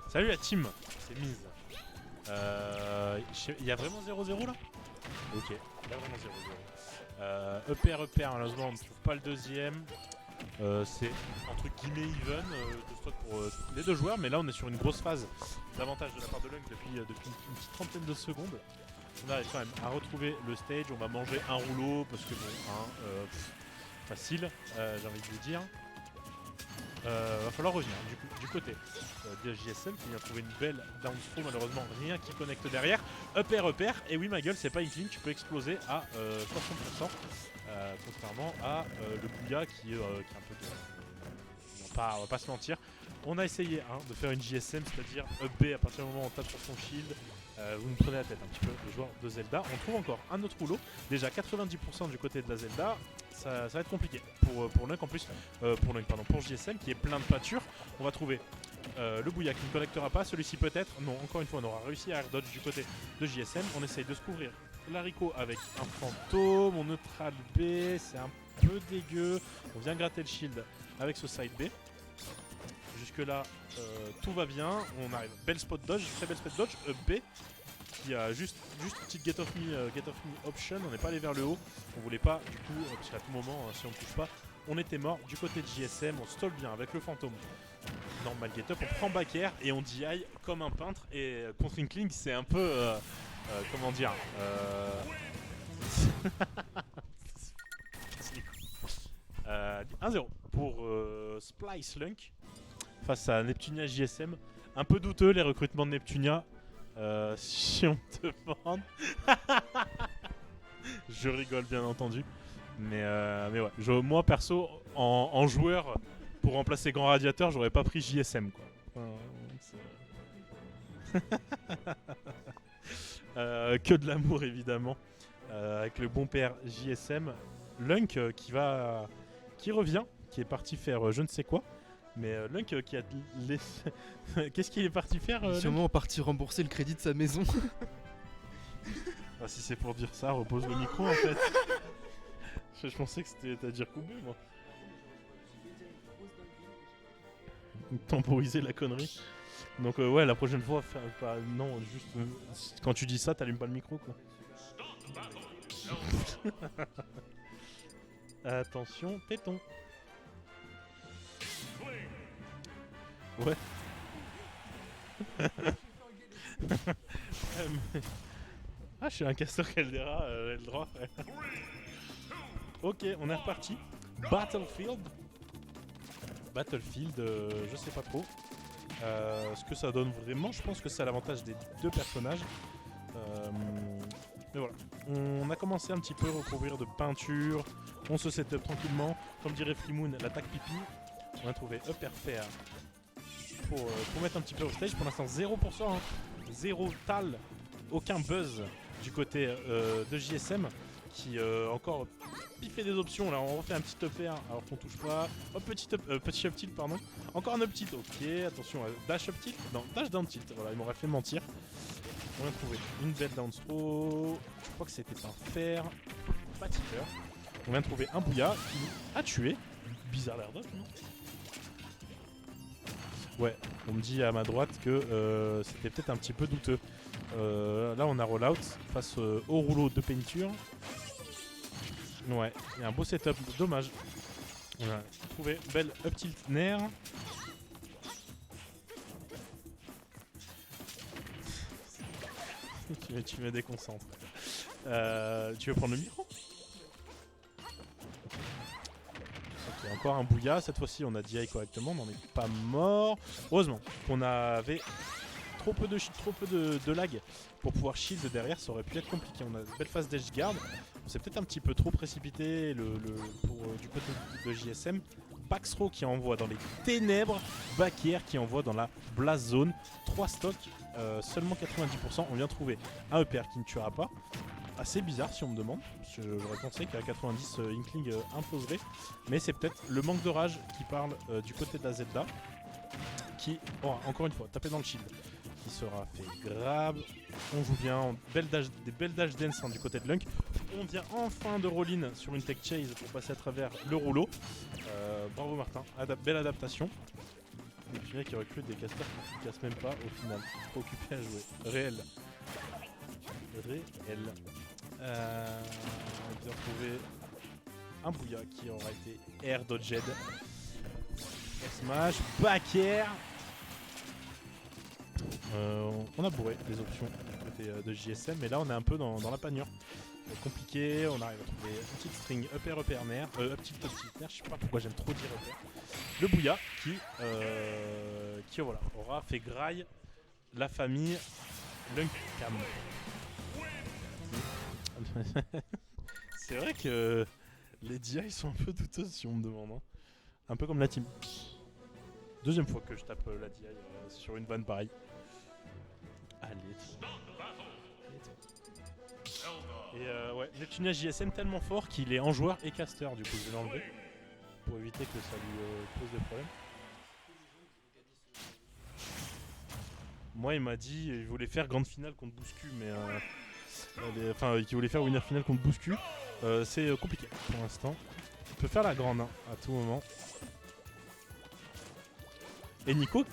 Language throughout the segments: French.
Salut la team, c'est Mise. Il y a vraiment 0-0 là? Ok, il y a vraiment 0-0. EPR, malheureusement on ne trouve pas le deuxième. C'est entre guillemets even de stock pour les deux joueurs, mais là on est sur une grosse phase d'avantage de la part de Lunk depuis une petite trentaine de secondes. On arrive quand même à retrouver le stage, on va manger un rouleau parce que bon, facile, j'ai envie de vous dire. Va falloir revenir du côté de JSM qui vient trouver une belle down throw, malheureusement rien qui connecte derrière. Upper, et oui ma gueule, c'est pas une clean, tu peux exploser à 60%, contrairement à le Bouya qui est un peu de... on va pas se mentir. On a essayé de faire une JSM, c'est-à-dire up B à partir du moment où on tape sur son shield. Vous me prenez la tête un petit peu, le joueur de Zelda. On trouve encore un autre rouleau, déjà 90% du côté de la Zelda. Ça va être compliqué pour Lunk en plus, pour JSM qui est plein de pâture. On va trouver le Bouya qui ne connectera pas, celui-ci peut-être. Non, encore une fois, on aura réussi à air dodge du côté de JSM. On essaye de se couvrir l'haricot avec un fantôme, on neutral B, c'est un peu dégueu. On vient gratter le shield avec ce side B. Jusque là, tout va bien. On arrive, belle spot dodge, très belle spot dodge. B qui a juste une petite get off me option. On n'est pas allé vers le haut. On voulait pas du coup, parce qu'à tout moment, si on ne touche pas, on était mort. Du côté de JSM, on stall bien avec le fantôme. Normal get up, on prend back air et on DI comme un peintre. Et contre Inkling, c'est un peu, comment dire, 1-0 pour Splice Lunk face à Neptunia JSM. Un peu douteux les recrutements de Neptunia. Si on me demande. Je rigole bien entendu. Mais ouais, moi perso, en joueur, pour remplacer Grand Radiateur, j'aurais pas pris JSM quoi. Que de l'amour évidemment. Avec le bon père JSM. Lunk qui revient, qui est parti faire je ne sais quoi. Mais Lunk qui a laissé... Qu'est-ce qu'il est parti faire Sûrement parti rembourser le crédit de sa maison. Si c'est pour dire ça, repose le micro en fait. Je pensais que c'était à dire couper moi. temporiser la connerie. Donc ouais, la prochaine fois, non, juste quand tu dis ça, t'allumes pas le micro quoi. Attention, téton. Ouais. Ah, je suis un castor Caldera, j'ai le droit. Ok, on est reparti. Battlefield. Battlefield, je sais pas trop. Ce que ça donne vraiment, je pense que c'est à l'avantage des deux personnages. Mais voilà. On a commencé un petit peu à recouvrir de peinture. On se setup tranquillement. Comme dirait Freemoon, l'attaque pipi. On a trouvé Upper Fair pour mettre un petit peu au stage. Pour l'instant 0%, hein. 0 tal, aucun buzz du côté de JSM qui encore piffait des options. Là on refait un petit up air alors qu'on touche pas. Oh, petit up tilt pardon. Encore un up tilt, ok, attention, dash up tilt, non, dash down tilt, voilà, il m'aurait fait mentir. On a trouvé une belle down throw, je crois que c'était un fer, pas tipper. On vient de trouver un bouilla qui a tué. Bizarre l'air d'off, non? Ouais, on me dit à ma droite que c'était peut-être un petit peu douteux. Là on a rollout face au rouleau de peinture. Ouais, il y a un beau setup, dommage. On a trouvé belle up tilt nair. tu me déconcentres. Tu veux prendre le micro? Ok, encore un bouilla. Cette fois-ci, on a DI correctement, mais on n'est pas mort. Heureusement qu'on avait trop peu de lag pour pouvoir shield derrière. Ça aurait pu être compliqué. On a une belle phase d'edge guard. On s'est peut-être un petit peu trop précipité du côté de JSM. Paxro qui envoie dans les ténèbres. Bakier qui envoie dans la blast zone. 3 stocks, seulement 90%. On vient de trouver un EPR qui ne tuera pas. Assez bizarre si on me demande. J'aurais pensé qu'à 90, Inkling imposerait. Mais c'est peut-être le manque de rage qui parle du côté de la Zelda. Qui aura encore une fois tapé dans le shield. Qui sera fait grab. On joue bien. Des belles dash dance du côté de Lunk. On vient enfin de roll-in sur une tech chase pour passer à travers le rouleau. Bravo Martin. Belle adaptation. Et puis qui recrute des casters qui ne cassent même pas au final. Trop occupé à jouer. Réel. On vient trouver un bouilla qui aura été air dodged. Smash, back air. On a bourré les options du côté de JSM, mais là on est un peu dans la panure. Compliqué, on arrive à trouver une petite string upper nair, up tilt nair, je sais pas pourquoi j'aime trop dire upper. Le bouilla qui voilà, aura fait graille la famille Lunkcam. C'est vrai que les DI sont un peu douteuses si on me demande, hein. Un peu comme la team. Deuxième fois que je tape la DI sur une banne pareille. Allez. Et ouais, Neptunia JSM tellement fort qu'il est en joueur et caster, du coup je vais l'enlever pour éviter que ça lui pose des problèmes. Moi il m'a dit qu'il voulait faire grande finale contre Bouscu, mais enfin qu'il voulait faire winner finale contre Bouscu. C'est compliqué pour l'instant. Il peut faire la grande hein, à tout moment. Et Nico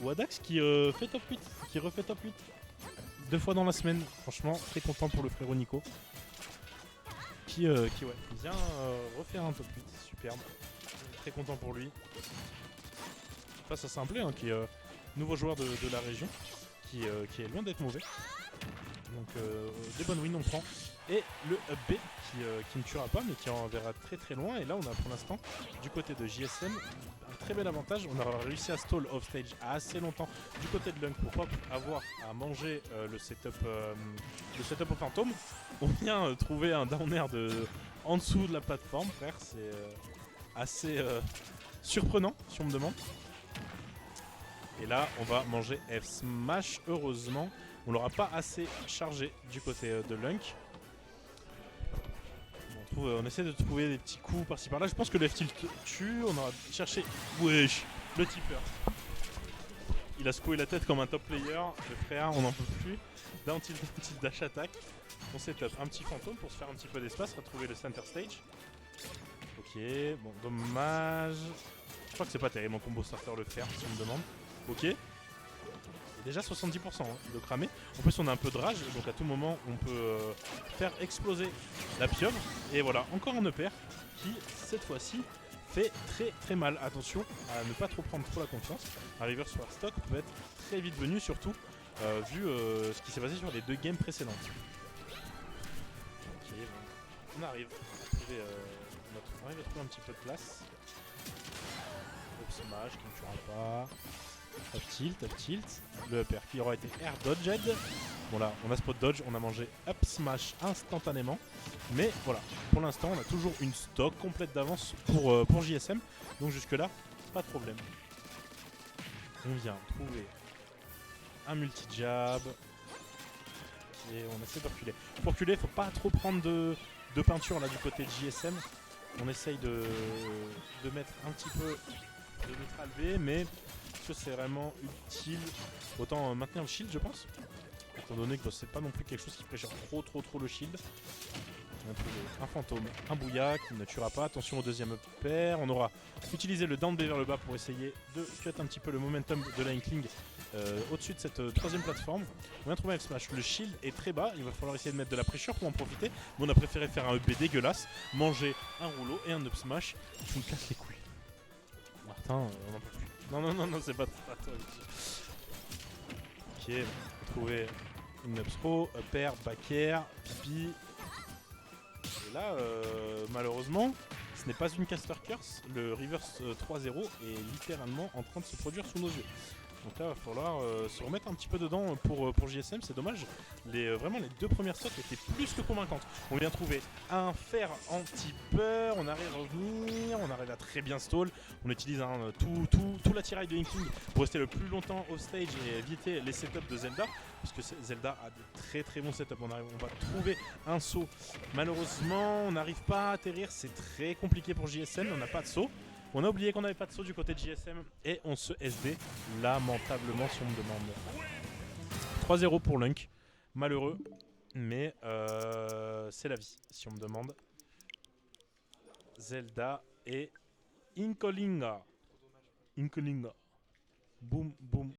Wadax qui fait top 8, qui refait top 8 2 fois dans la semaine, franchement très content pour le frérot Nico qui ouais, vient refaire un top 8, superbe, très content pour lui. Face à Simplé hein, qui est nouveau joueur de la région qui est loin d'être mauvais, donc des bonnes wins on prend, et le up B qui ne tuera pas mais qui enverra très très loin. Et là on a pour l'instant du côté de JSM un très bel avantage. On a réussi à stall off stage assez longtemps du côté de Lunk pour pas avoir à manger le setup au fantôme. On vient trouver un down air en dessous de la plateforme, frère, c'est assez surprenant si on me demande. Et là on va manger F smash. Heureusement on l'aura pas assez chargé du côté de Lunk. On essaie de trouver des petits coups par-ci par-là. Je pense que le F-tilt tue. On aura cherché. Wesh, le tipper. Il a secoué la tête comme un top player. Le frère, on n'en peut plus. Down tilt, dash attack. On setup un petit fantôme pour se faire un petit peu d'espace. Retrouver le center stage. Ok, bon, dommage. crois que c'est pas terrible en combo starter le faire si on me demande. Ok. Et déjà 70% hein, de cramer. En plus on a un peu de rage, donc à tout moment on peut faire exploser la pieuvre. Et voilà, encore un EPR qui cette fois-ci fait très très mal. Attention à ne pas trop prendre trop la confiance. Un reverse war stock peut être très vite venu, surtout vu ce qui s'est passé sur les 2 games précédentes. Ok, bon. On arrive à trouver, on arrive à trouver un petit peu de place. Up smash qui ne tuera pas. Up tilt. Le upper qui aura été air dodged. Bon là, on a spot dodge, on a mangé up smash instantanément. Mais voilà, pour l'instant, on a toujours une stock complète d'avance pour JSM. Donc jusque là, pas de problème. On vient trouver un multi-jab. Et on essaie de reculer. Pour reculer, faut pas trop prendre de peinture là du côté de JSM. On essaye de mettre un petit peu de neutral V, mais est-ce que c'est vraiment utile? Autant maintenir le shield, je pense. Étant donné que c'est pas non plus quelque chose qui prêche trop le shield. On a trouvé un fantôme, un bouilla qui ne tuera pas. Attention au deuxième upper. On aura utilisé le down B vers le bas pour essayer de cut un petit peu le momentum de la Inkling au-dessus de cette troisième plateforme. On vient de trouver un smash. Le shield est très bas. Il va falloir essayer de mettre de la pressure pour en profiter. Mais on a préféré faire un EB dégueulasse, manger un rouleau et un up smash qui nous casse les couilles. Martin, on n'en peut plus. Non, c'est pas toi. Ok, on va trouver une up throw, upper, back air, B. Et là, malheureusement, ce n'est pas une caster curse. Le reverse 3-0 est littéralement en train de se produire sous nos yeux. Donc là, il va falloir se remettre un petit peu dedans pour JSM. C'est dommage. Vraiment, les 2 premières stocks étaient plus que convaincantes. On vient trouver un fer anti-peur. On arrive à revenir. On arrive à très bien stall. On utilise tout l'attirail de Inkling pour rester le plus longtemps off stage et éviter les setups de Zelda. Parce que Zelda a de très bons setups. On va trouver un saut. Malheureusement, on n'arrive pas à atterrir. C'est très compliqué pour JSM. On n'a pas de saut. On a oublié qu'on n'avait pas de saut du côté de JSM et on se SD lamentablement si on me demande. 3-0 pour Lunk, malheureux, mais c'est la vie si on me demande. Zelda et Inkolinga. Boum, boum,